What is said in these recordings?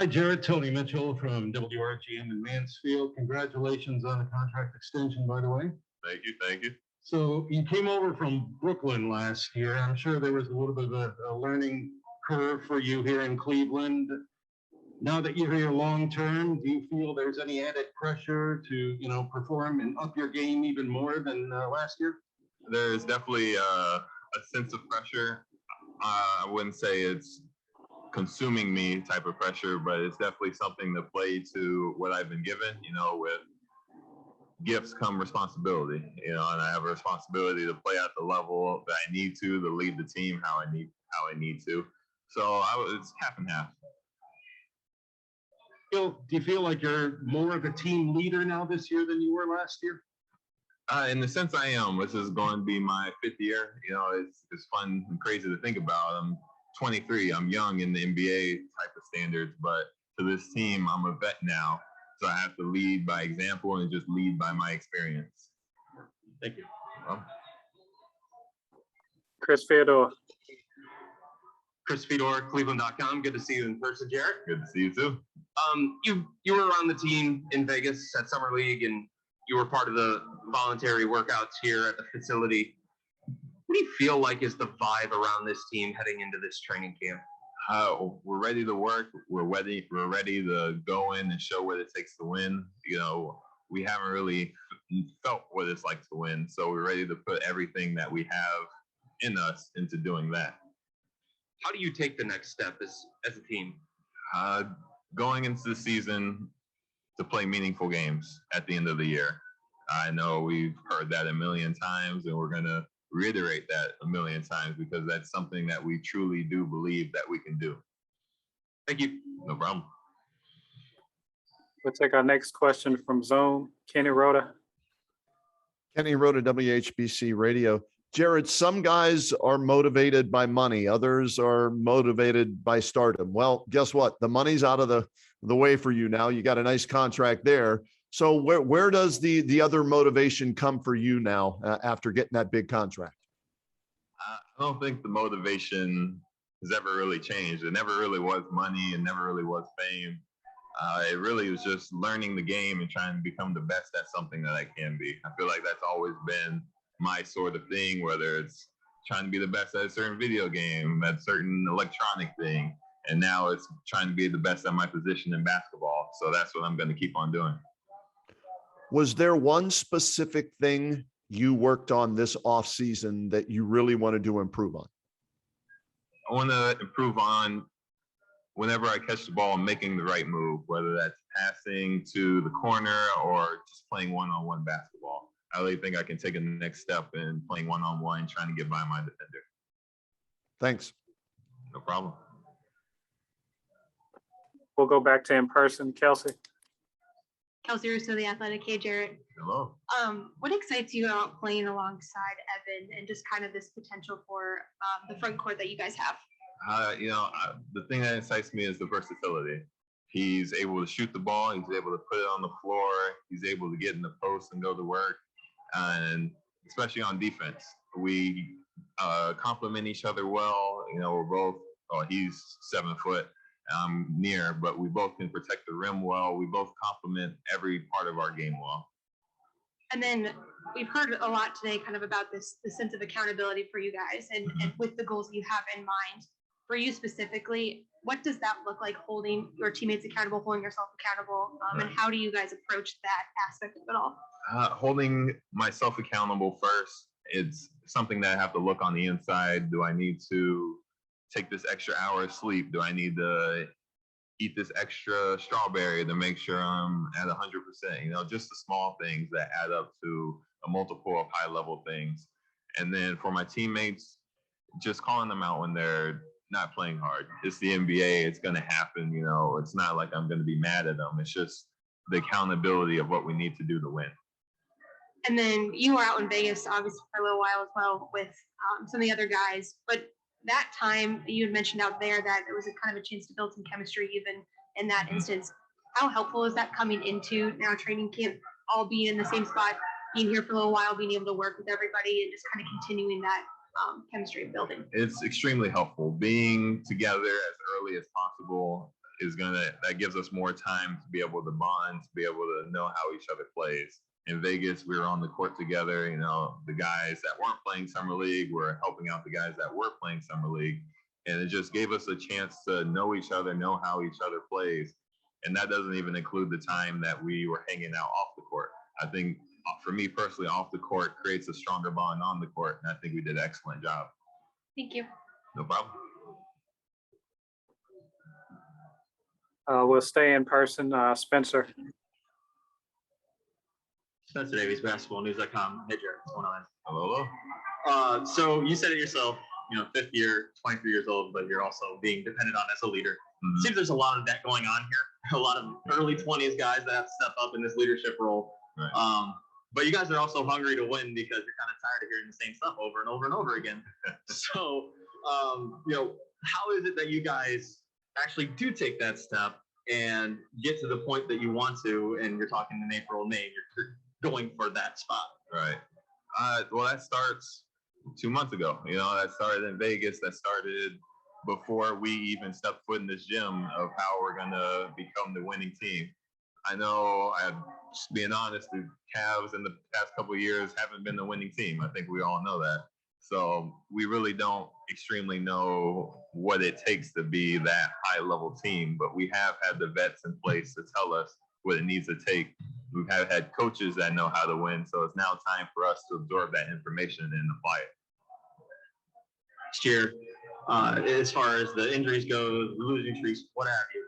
Hi, Jarrett. Tony Mitchell from WRGM in Mansfield. Congratulations on the contract extension, by the way. Thank you. Thank you. So you came over from Brooklyn last year. I'm sure there was a little bit of a learning curve for you here in Cleveland. Now that you're here long term, do you feel there's any added pressure to, perform and up your game even more than last year? There's definitely a sense of pressure. I wouldn't say it's consuming me type of pressure, but it's definitely something to play to what I've been given. With gifts come responsibility, and I have a responsibility to play at the level that I need to lead the team how I need to. So it's half and half. Do you feel like you're more of a team leader now this year than you were last year? In the sense I am. This is going to be my 5th year. It's fun and crazy to think about. I'm 23. I'm young in the NBA type of standards, but to this team, I'm a vet now. So I have to lead by example and just lead by my experience. Thank you. Chris Fedor. Chris Fedor, Cleveland.com. Good to see you in person, Jarrett. Good to see you too. You were on the team in Vegas at Summer League, and you were part of the voluntary workouts here at the facility. What do you feel like is the vibe around this team heading into this training camp? We're ready to work. We're ready to go in and show what it takes to win. We haven't really felt what it's like to win, so we're ready to put everything that we have in us into doing that. How do you take the next step as a team? Going into the season to play meaningful games at the end of the year. I know we've heard that a million times, and we're going to reiterate that a million times because that's something that we truly do believe that we can do. Thank you. No problem. We'll take our next question from Zoom. Kenny Rhoda. Kenny Rhoda, WHBC Radio. Jarrett, some guys are motivated by money. Others are motivated by stardom. Well, guess what? The money's out of the way for you now. You got a nice contract there. So where does the other motivation come for you now after getting that big contract? I don't think the motivation has ever really changed. It never really was money. It never really was fame. It really was just learning the game and trying to become the best at something that I can be. I feel like that's always been my sort of thing, whether it's trying to be the best at a certain video game, at a certain electronic thing. And now it's trying to be the best at my position in basketball. So that's what I'm going to keep on doing. Was there one specific thing you worked on this offseason that you really wanted to improve on? I want to improve on whenever I catch the ball, making the right move, whether that's passing to the corner or just playing one-on-one basketball. I really think I can take a next step in playing one-on-one, trying to get by my defender. Thanks. No problem. We'll go back to in person. Kelsey. Kelsey Russo, The Athletic. Hey, Jarrett. Hello. What excites you about playing alongside Evan and just kind of this potential for the front court that you guys have? The thing that excites me is the versatility. He's able to shoot the ball. He's able to put it on the floor. He's able to get in the post and go to work. And especially on defense, we complement each other well. We're both, he's 7 foot, I'm near, but we both can protect the rim well. We both complement every part of our game well. And then we've heard a lot today kind of about the sense of accountability for you guys and with the goals you have in mind. For you specifically, what does that look like, holding your teammates accountable, holding yourself accountable, and how do you guys approach that aspect of it all? Holding myself accountable first. It's something that I have to look on the inside. Do I need to take this extra hour of sleep? Do I need to eat this extra strawberry to make sure I'm at 100%? Just the small things that add up to a multiple of high-level things. And then for my teammates, just calling them out when they're not playing hard. It's the NBA. It's going to happen. It's not like I'm going to be mad at them. It's just the accountability of what we need to do to win. And then you were out in Vegas, obviously, for a little while as well with some of the other guys. But that time, you had mentioned out there that it was a kind of a chance to build some chemistry even in that instance. How helpful is that coming into now training camp, all being in the same spot, being here for a little while, being able to work with everybody and just kind of continuing that chemistry building? It's extremely helpful. Being together as early as possible that gives us more time to be able to bond, to be able to know how each other plays. In Vegas, we were on the court together. You know, the guys that weren't playing summer league were helping out the guys that were playing summer league, and it just gave us a chance to know each other, know how each other plays, and that doesn't even include the time that we were hanging out off the court. I think for me personally, off the court creates a stronger bond on the court, and I think we did an excellent job. Thank you. No problem. We'll stay in person. Spencer. Spencer Davies, basketballnews.com. Hey, Jarrett, what's going on? Hello. So you said it yourself, fifth year, 23 years old, but you're also being depended on as a leader. Mhm. Seems there's a lot of that going on here. A lot of early 20s guys that have to step up in this leadership role. Right. But you guys are also hungry to win because you're kind of tired of hearing the same stuff over and over and over again. So, how is it that you guys actually do take that step and get to the point that you want to, and you're talking in April, May, you're going for that spot? Right. Well, that starts 2 months ago. That started in Vegas. That started before we even stepped foot in this gym of how we're going to become the winning team. I know, just being honest, the Cavs in the past couple of years haven't been the winning team. I think we all know that. So we really don't extremely know what it takes to be that high level team, but we have had the vets in place to tell us what it needs to take. We have had coaches that know how to win. So it's now time for us to absorb that information and apply it. Next year, as far as the injuries go, losing streaks, what have you,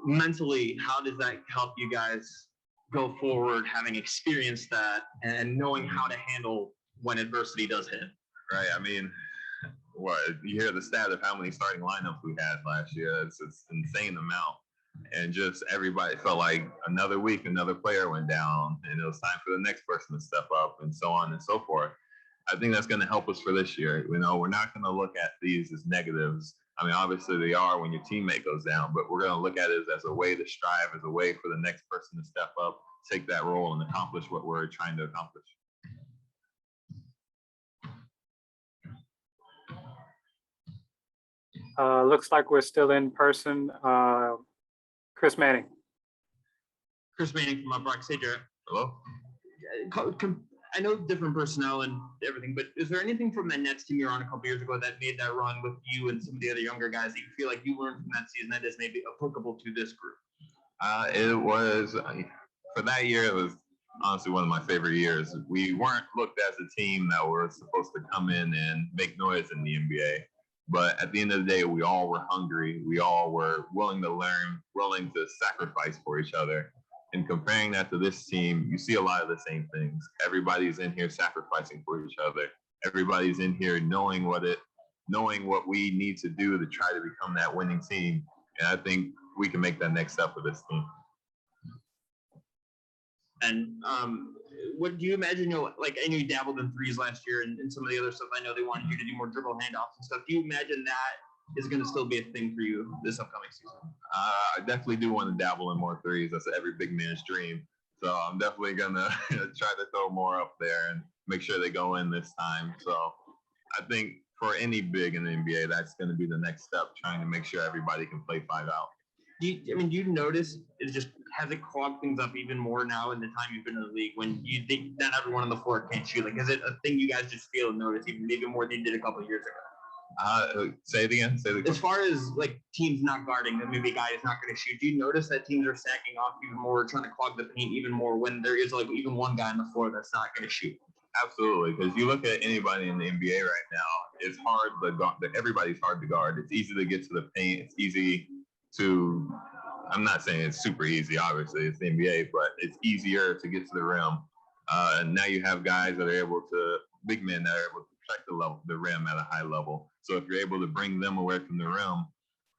mentally, how does that help you guys go forward, having experienced that and knowing how to handle when adversity does hit? Right. I mean, you hear the stat of how many starting lineups we had last year. It's an insane amount. And just everybody felt like another week, another player went down, and it was time for the next person to step up, and so on and so forth. I think that's going to help us for this year. We're not going to look at these as negatives. I mean, obviously they are when your teammate goes down, but we're going to look at it as a way to strive, as a way for the next person to step up, take that role, and accomplish what we're trying to accomplish. Looks like we're still in person. Chris Manning. Chris Manning from Uprock. Hey, Jarrett. Hello? I know different personnel and everything, but is there anything from that Nets team you were on a couple years ago that made that run with you and some of the other younger guys that you feel like you learned from that season that is maybe applicable to this group? It was, for that year, it was honestly one of my favorite years. We weren't looked as a team that were supposed to come in and make noise in the NBA. But at the end of the day, we all were hungry. We all were willing to learn, willing to sacrifice for each other. And comparing that to this team, you see a lot of the same things. Everybody's in here sacrificing for each other. Everybody's in here knowing what we need to do to try to become that winning team. And I think we can make that next step for this team. And what do you imagine, I know you dabbled in threes last year and some of the other stuff. I know they wanted you to do more dribble handoffs and stuff. Do you imagine that is going to still be a thing for you this upcoming season? I definitely do want to dabble in more threes. That's every big man's dream. So I'm definitely going to try to throw more up there and make sure they go in this time. So I think for any big in the NBA, that's going to be the next step, trying to make sure everybody can play 5 out. Do you notice has it clogged things up even more now in the time you've been in the league when you think that everyone on the floor can't shoot? Is it a thing you guys just feel and notice even more than you did a couple of years ago? Say it again. As far as teams not guarding, that maybe a guy is not going to shoot. Do you notice that teams are stacking off even more, trying to clog the paint even more when there is even one guy on the floor that's not going to shoot? Absolutely, because you look at anybody in the NBA right now, it's hard to guard. Everybody's hard to guard. It's easy to get to the paint. It's easy to. I'm not saying it's super easy. Obviously, it's the NBA, but it's easier to get to the rim. And now you have guys that are big men that are able to protect the rim at a high level. So if you're able to bring them away from the rim,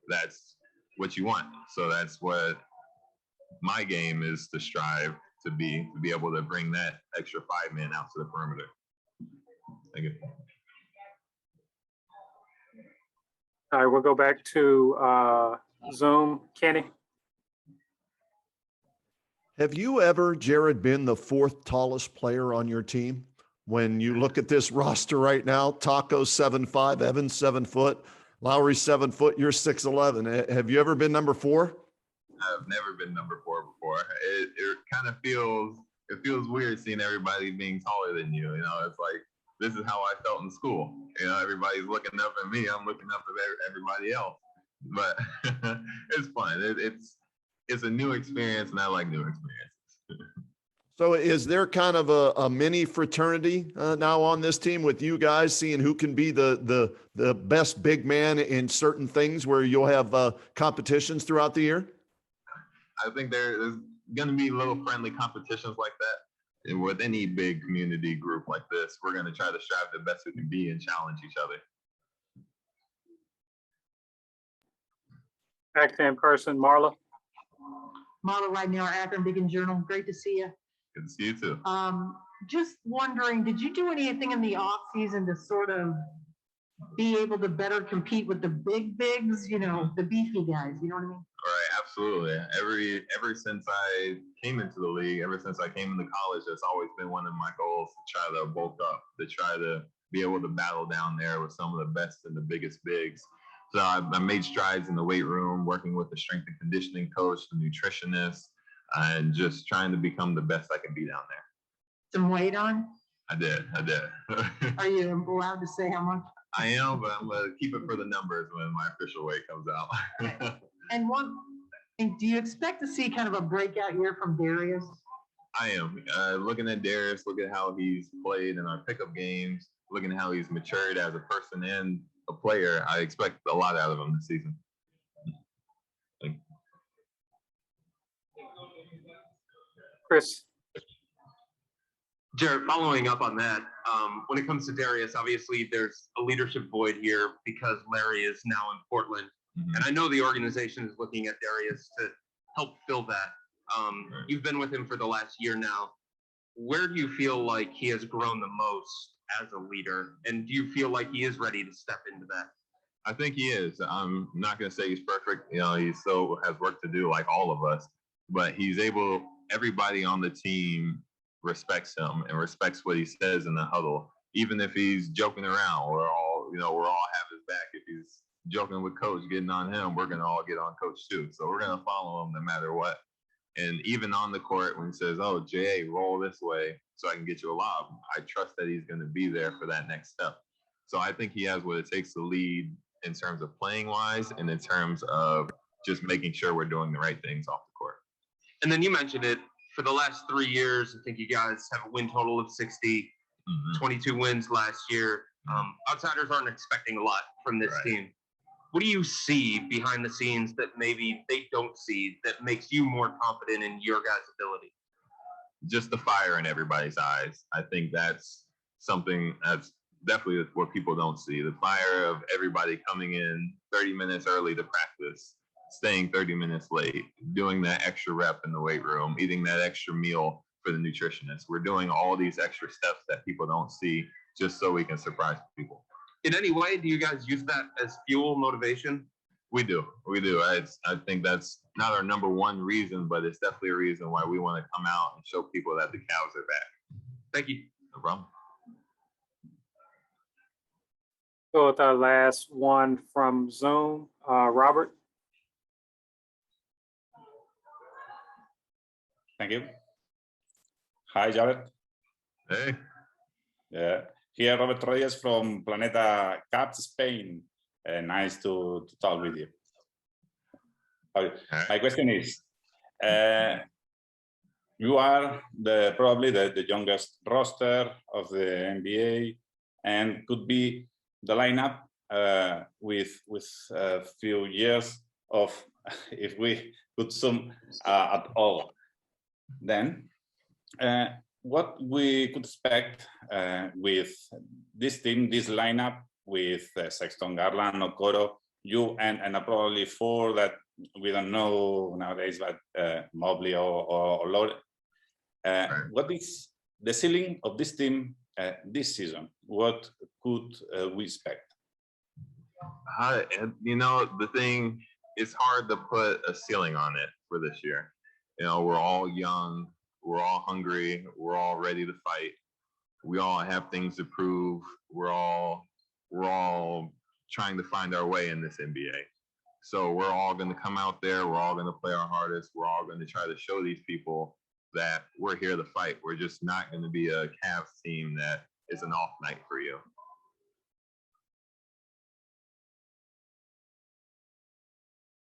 that's what you want. So that's what my game is to strive to be able to bring that extra 5 men out to the perimeter. Thank you. All right, we'll go back to Zoom. Kenny. Have you ever, Jared, been the 4th tallest player on your team? When you look at this roster right now, Taco 7'5", Evans 7 foot, Lowry's 7 foot, you're 6'11". Have you ever been number 4? I've never been number 4 before. It kind of feels weird seeing everybody being taller than you. You know, it's like this is how I felt in school. You know, everybody's looking up at me. I'm looking up at everybody else. But it's fun. It's a new experience, and I like new experiences. So is there kind of a mini fraternity now on this team with you guys, seeing who can be the best big man in certain things where you'll have competitions throughout the year? I think there's going to be little friendly competitions like that. And with any big community group like this, we're going to try to strive the best we can be and challenge each other. Acting person, Marla. Marla Widener, Akron Beacon Journal. Great to see you. Good to see you too. Just wondering, did you do anything in the off season to sort of be able to better compete with the big bigs, you know, the beefy guys, you know what I mean? Right, absolutely. Ever since I came into the league, ever since I came into college, that's always been one of my goals, to try to bulk up, to try to be able to battle down there with some of the best and the biggest bigs. So I made strides in the weight room, working with the strength and conditioning coach, the nutritionist, and just trying to become the best I can be down there. Some weight on? I did. Are you allowed to say how much? I am, but I'm going to keep it for the numbers when my official weight comes out. And do you expect to see kind of a breakout year from Darius? I am. Looking at Darius, look at how he's played in our pickup games, looking at how he's matured as a person and a player. I expect a lot out of him this season. Chris. Jarrett, following up on that, when it comes to Darius, obviously there's a leadership void here because Larry is now in Portland. Mm-hmm. And I know the organization is looking at Darius to help fill that. You've been with him for the last year now. Where do you feel like he has grown the most as a leader? And do you feel like he is ready to step into that? I think he is. I'm not going to say he's perfect. You know, he still has work to do like all of us, but he's able, everybody on the team respects him and respects what he says in the huddle. Even if he's joking around, we're all have his back. If he's joking with coach, getting on him, we're going to all get on coach too. So we're going to follow him no matter what. And even on the court, when he says, "Oh, Jay, roll this way so I can get you a lob," I trust that he's going to be there for that next step. So I think he has what it takes to lead in terms of playing wise and in terms of just making sure we're doing the right things off the court. And then you mentioned it, for the last 3 years, I think you guys have a win total of 60, 22 wins last year. Outsiders aren't expecting a lot from this team. What do you see behind the scenes that maybe they don't see that makes you more confident in your guys' ability? Just the fire in everybody's eyes. I think that's something that's definitely what people don't see. The fire of everybody coming in 30 minutes early to practice, staying 30 minutes late, doing that extra rep in the weight room, eating that extra meal for the nutritionist. We're doing all these extra steps that people don't see just so we can surprise people. In any way, do you guys use that as fuel, motivation? We do. I think that's not our number one reason, but it's definitely a reason why we want to come out and show people that the Cavs are back. Thank you. No problem. Go with our last one from Zoom, Robert. Thank you. Hi, Jared. Hey. Yeah. Here, Robert Reyes from Planeta Caps, Spain. Nice to talk with you. My question is, you are probably the youngest roster of the NBA and could be the lineup with a few years of, if we could sum at all. Then, what we could expect with this team, this lineup, with Sexton, Garland, Okoro, you, and probably 4 that we don't know nowadays, but Mobley or Lord. What is the ceiling of this team this season? What could we expect? The thing, it's hard to put a ceiling on it for this year. You know, we're all young, we're all hungry, we're all ready to fight. We all have things to prove. We're all trying to find our way in this NBA. So we're all going to come out there. We're all going to play our hardest. We're all going to try to show these people that we're here to fight. We're just not going to be a Cavs team that is an off night for you.